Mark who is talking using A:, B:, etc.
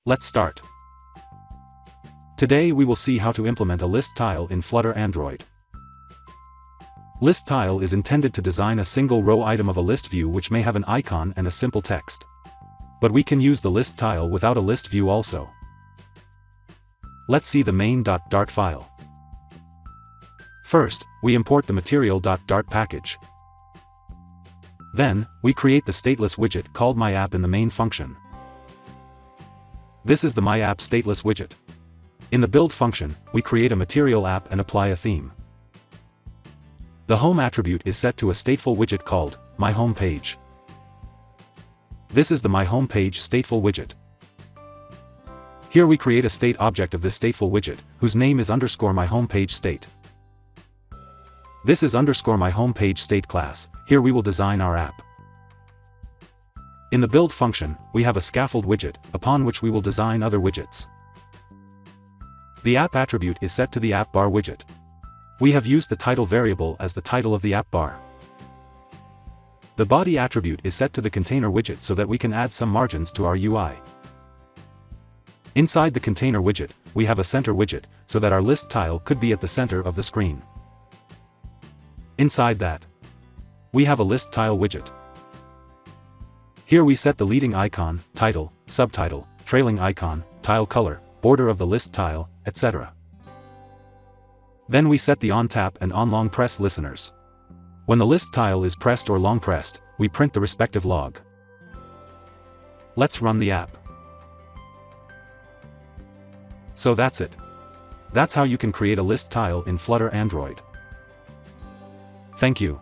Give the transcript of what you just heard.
A: Let's start. Today we will see how to implement a list tile in Flutter Android. List tile is intended to design a single row item of a list view which may have an icon and a simple text. But we can use the list tile without a list view also. Let's see the main.dart file. First, we import the material.dart package. Then, we create the stateless widget called myApp in the main function. This is the myApp stateless widget. In the build function, we create a material app and apply a theme. The home attribute is set to a stateful widget called myHomePage. This is the myHomePage stateful widget. Here we create a state object of this stateful widget, whose name is _myHomePageState. This is _myHomePageState class. Here we will design our app. In the build function, we have a scaffold widget, upon which we will design other widgets. The app attribute is set to the app bar widget. We have used the title variable as the title of the app bar. The body attribute is set to the container widget so that we can add some margins to our UI. Inside the container widget, we have a center widget, so that our list tile could be at the center of the screen. Inside that, we have a list tile widget. Here we set the leading icon, title, subtitle, trailing icon, tile color, border of the list tile, etc. Then we set the on tap and on long press listeners. When the list tile is pressed or long pressed, we print the respective log. Let's run the app. So that's it. That's how you can create a list tile in Flutter Android. Thank you.